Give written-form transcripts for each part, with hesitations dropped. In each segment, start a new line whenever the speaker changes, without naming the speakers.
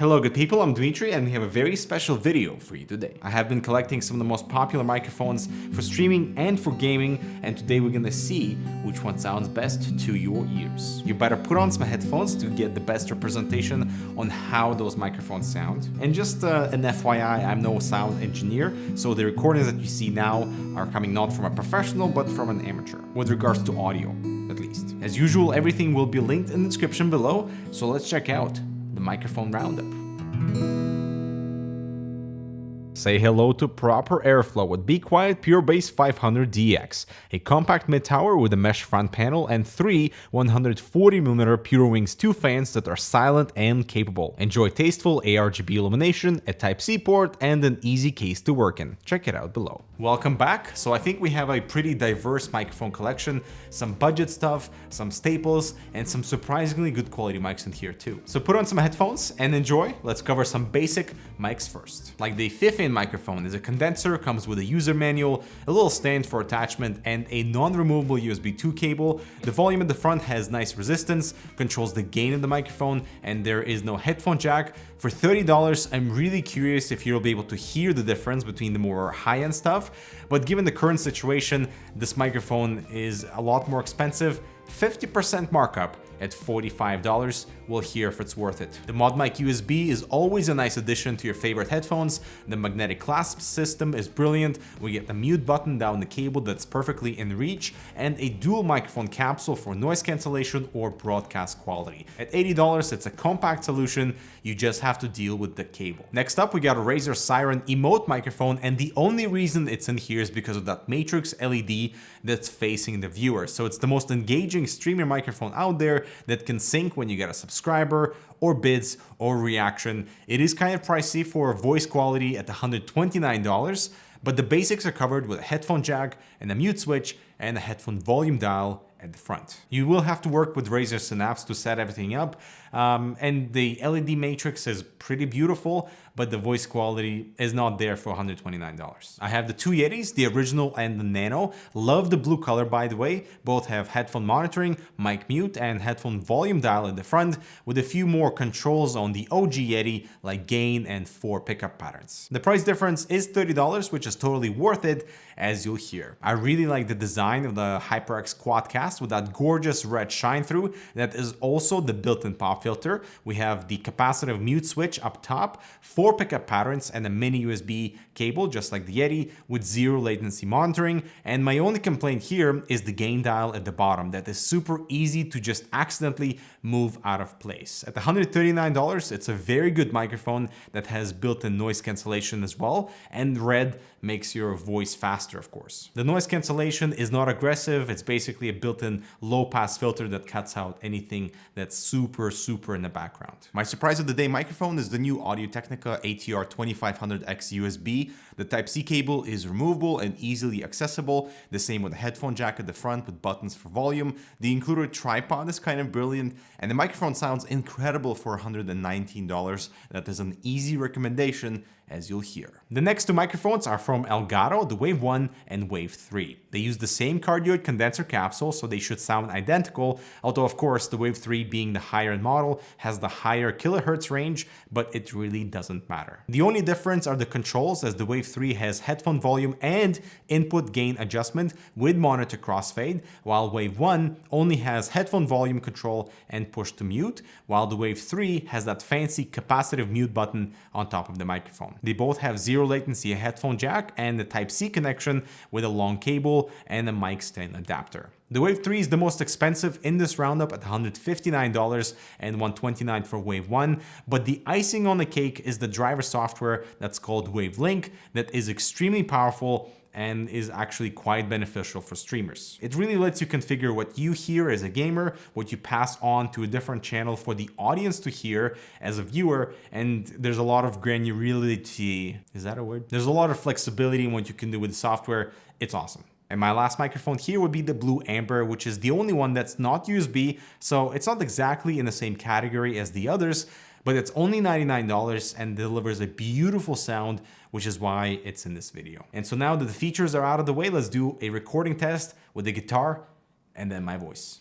Hello good people, I'm Dmitry and we have a very special video for you today. I have been collecting some of the most popular microphones for streaming and for gaming, and today we're gonna see which one sounds best to your ears. You better put on some headphones to get the best representation on how those microphones sound. And just an FYI, I'm no sound engineer, so the recordings that you see now are coming not from a professional but from an amateur, with regards to audio, at least. As usual, everything will be linked in the description below, so let's check out the microphone roundup. Say hello to proper airflow with Be Quiet Pure Bass 500DX, a compact mid-tower with a mesh front panel and three 140mm Pure Wings 2 fans that are silent and capable. Enjoy tasteful ARGB illumination, a Type-C port, and an easy case to work in. Check it out below. Welcome back. So I think we have a pretty diverse microphone collection, some budget stuff, some staples, and some surprisingly good quality mics in here too. So put on some headphones and enjoy. Let's cover some basic mics first. Like the fifth-in microphone is a condenser, comes with a user manual, a little stand for attachment, and a non-removable USB 2 cable. The volume at the front has nice resistance, controls the gain of the microphone, and there is no headphone jack. For $30, I'm really curious if you'll be able to hear the difference between the more high-end stuff, but given the current situation, this microphone is a lot more expensive. 50% markup at $45. We'll hear if it's worth it. The Mod Mic USB is always a nice addition to your favorite headphones. The magnetic clasp system is brilliant. We get the mute button down the cable that's perfectly in reach, and a dual microphone capsule for noise cancellation or broadcast quality. At $80, it's a compact solution. You just have to deal with the cable. Next up, we got a Razer Siren Emote microphone, and the only reason it's in here is because of that matrix LED that's facing the viewer. So it's the most engaging streamer microphone out there that can sync when you get a subscriber or bids or reaction. It is kind of pricey for voice quality at $129, but the basics are covered with a headphone jack and a mute switch and a headphone volume dial at the front. You will have to work with Razer Synapse to set everything up, and the LED matrix is pretty beautiful, but the voice quality is not there for $129. I have the two Yetis, the original and the Nano. Love the blue color, by the way. Both have headphone monitoring, mic mute, and headphone volume dial at the front, with a few more controls on the OG Yeti, like gain and 4 pickup patterns. The price difference is $30, which is totally worth it, as you'll hear. I really like the design of the HyperX Quadcast with that gorgeous red shine through. That is also the built-in pop filter. We have the capacitive mute switch up top, 4 pickup patterns, and a mini USB cable, just like the Yeti, with 0 latency monitoring. And my only complaint here is the gain dial at the bottom. That is super easy to just accidentally move out of place. At $139, it's a very good microphone that has built-in noise cancellation as well, and red makes your voice faster, of course. The noise cancellation is not aggressive. It's basically a built-in low-pass filter that cuts out anything that's super in the background. My surprise of the day microphone is the new Audio-Technica ATR 2500X USB. The Type-C cable is removable and easily accessible. The same with the headphone jack at the front with buttons for volume. The included tripod is kind of brilliant, and the microphone sounds incredible for $119. That is an easy recommendation, as you'll hear. The next two microphones are from Elgato, the Wave 1 and Wave 3. They use the same cardioid condenser capsule, so they should sound identical, although of course the Wave 3, being the higher end model, has the higher kilohertz range, but it really doesn't matter. The only difference are the controls, as the Wave 3 has headphone volume and input gain adjustment with monitor crossfade, while Wave 1 only has headphone volume control and push to mute, while the Wave 3 has that fancy capacitive mute button on top of the microphone. They both have 0 latency headphone jack and the Type-C connection with a long cable and a mic stand adapter. The Wave 3 is the most expensive in this roundup at $159 and $129 for Wave 1, but the icing on the cake is the driver software that's called Wave Link that is extremely powerful and is actually quite beneficial for streamers. It really lets you configure what you hear as a gamer, what you pass on to a different channel for the audience to hear as a viewer, and there's a lot of granularity. Is that a word? There's a lot of flexibility in what you can do with the software. It's awesome. And my last microphone here would be the Blue Amber, which is the only one that's not USB, so it's not exactly in the same category as the others, but it's only $99 and delivers a beautiful sound, which is why it's in this video. And so now that the features are out of the way, let's do a recording test with the guitar and then my voice.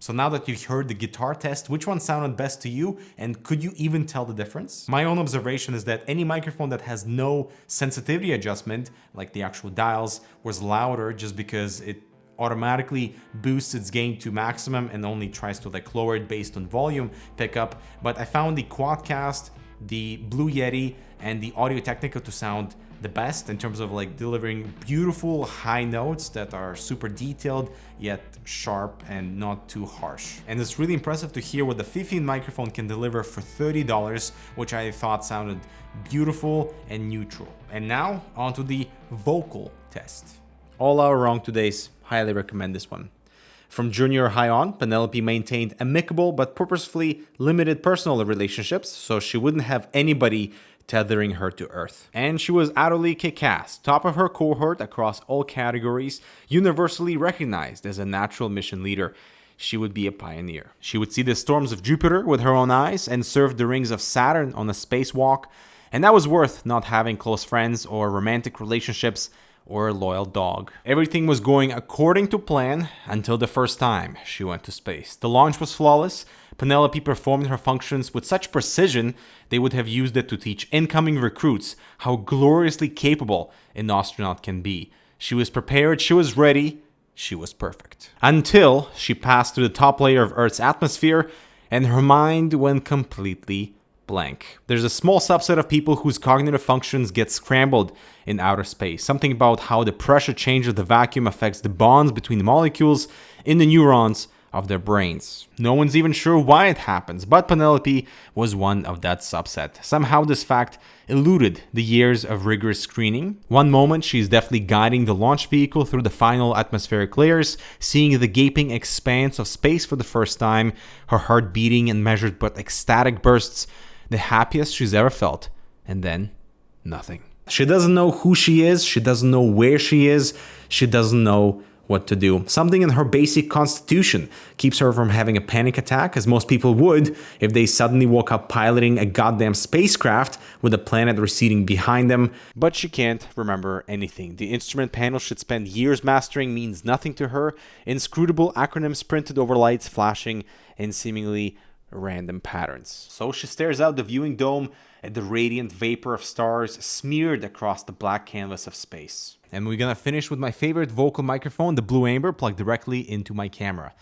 So now that you've heard the guitar test, which one sounded best to you, and could you even tell the difference? My own observation is that any microphone that has no sensitivity adjustment, like the actual dials, was louder just because it automatically boosts its gain to maximum and only tries to like lower it based on volume pickup. But I found the Quadcast, the Blue Yeti, and the Audio Technica to sound the best in terms of like delivering beautiful high notes that are super detailed yet sharp and not too harsh. And it's really impressive to hear what the 15 microphone can deliver for $30, which I thought sounded beautiful and neutral. And now onto the vocal test. All our wrong today's. Highly recommend this one. From junior high on, Penelope maintained amicable but purposefully limited personal relationships so she wouldn't have anybody tethering her to earth. And she was utterly kick-ass, top of her cohort across all categories, universally recognized as a natural mission leader. She would be a pioneer. She would see the storms of Jupiter with her own eyes and surf the rings of Saturn on a spacewalk, and that was worth not having close friends or romantic relationships or a loyal dog. Everything was going according to plan until the first time she went to space. The launch was flawless. Penelope performed her functions with such precision they would have used it to teach incoming recruits how gloriously capable an astronaut can be. She was prepared, she was ready, she was perfect. Until she passed through the top layer of Earth's atmosphere and her mind went completely blank. There's a small subset of people whose cognitive functions get scrambled in outer space. Something about how the pressure change of the vacuum affects the bonds between the molecules in the neurons of their brains. No one's even sure why it happens, but Penelope was one of that subset. Somehow this fact eluded the years of rigorous screening. One moment she's deftly guiding the launch vehicle through the final atmospheric layers, seeing the gaping expanse of space for the first time, her heart beating in measured but ecstatic bursts, the happiest she's ever felt, and then nothing. She doesn't know who she is, she doesn't know where she is, she doesn't know what to do. Something in her basic constitution keeps her from having a panic attack, as most people would if they suddenly woke up piloting a goddamn spacecraft with a planet receding behind them. But she can't remember anything. The instrument panel she'd spent years mastering means nothing to her. Inscrutable acronyms printed over lights flashing in seemingly random patterns. So she stares out the viewing dome at the radiant vapor of stars smeared across the black canvas of space. And we're gonna finish with my favorite vocal microphone, the Blue Amber, plugged directly into my camera.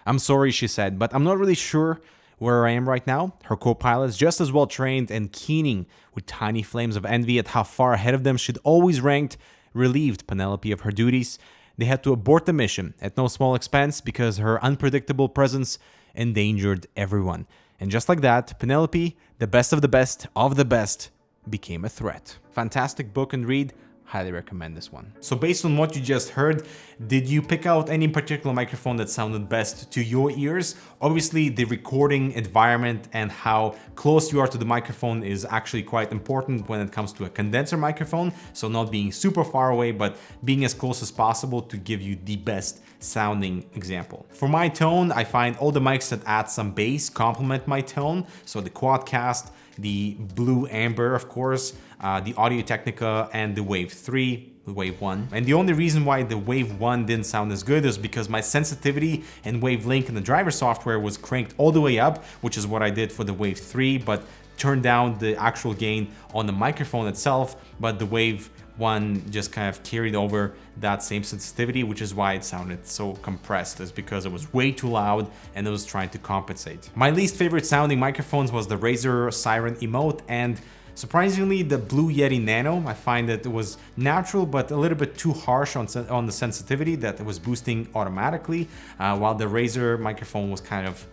I'm sorry, she said, but I'm not really sure where I am right now. Her co-pilot's just as well trained and keening with tiny flames of envy at how far ahead of them she'd always ranked, relieved Penelope of her duties. They had to abort the mission at no small expense because her unpredictable presence endangered everyone. And just like that, Penelope, the best of the best, became a threat. Fantastic book and read. Highly recommend this one. So based on what you just heard, did you pick out any particular microphone that sounded best to your ears? Obviously, the recording environment and how close you are to the microphone is actually quite important when it comes to a condenser microphone. So not being super far away, but being as close as possible to give you the best sounding example. For my tone, I find all the mics that add some bass complement my tone. So the Quadcast, the Blue Amber, of course, the Audio Technica, and the Wave 3, the Wave 1. And the only reason why the Wave 1 didn't sound as good is because my sensitivity and Wavelink in the driver software was cranked all the way up, which is what I did for the Wave 3, but turned down the actual gain on the microphone itself. But the Wave 1 just kind of carried over that same sensitivity, which is why it sounded so compressed, is because it was way too loud and it was trying to compensate. My least favorite sounding microphones was the Razer Siren Emote and surprisingly the Blue Yeti Nano. I find that it was natural but a little bit too harsh on the sensitivity, that it was boosting automatically, while the Razer microphone was kind of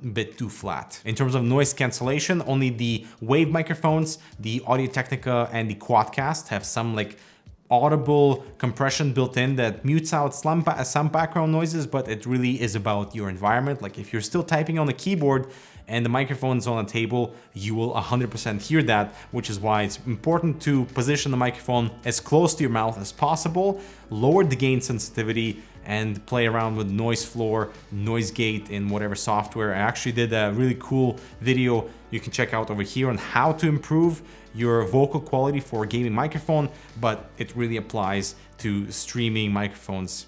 a bit too flat. In terms of noise cancellation, only the Wave microphones, the Audio Technica and the Quadcast have some like audible compression built in that mutes out some background noises, but it really is about your environment. Like if you're still typing on a keyboard and the microphone's on a table, you will 100% hear that, which is why it's important to position the microphone as close to your mouth as possible, lower the gain sensitivity, and play around with noise floor, noise gate in whatever software. I actually did a really cool video you can check out over here on how to improve your vocal quality for a gaming microphone, but it really applies to streaming microphones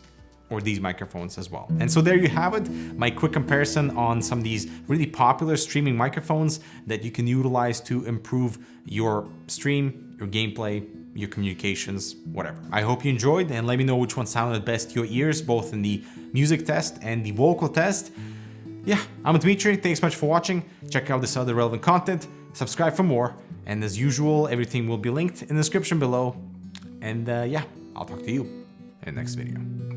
or these microphones as well. And so there you have it, my quick comparison on some of these really popular streaming microphones that you can utilize to improve your stream, your gameplay, your communications, whatever. I hope you enjoyed, and let me know which one sounded best to your ears, both in the music test and the vocal test. Yeah, I'm Dmitry, thanks so much for watching. Check out this other relevant content, subscribe for more, and as usual, everything will be linked in the description below. And yeah, I'll talk to you in the next video.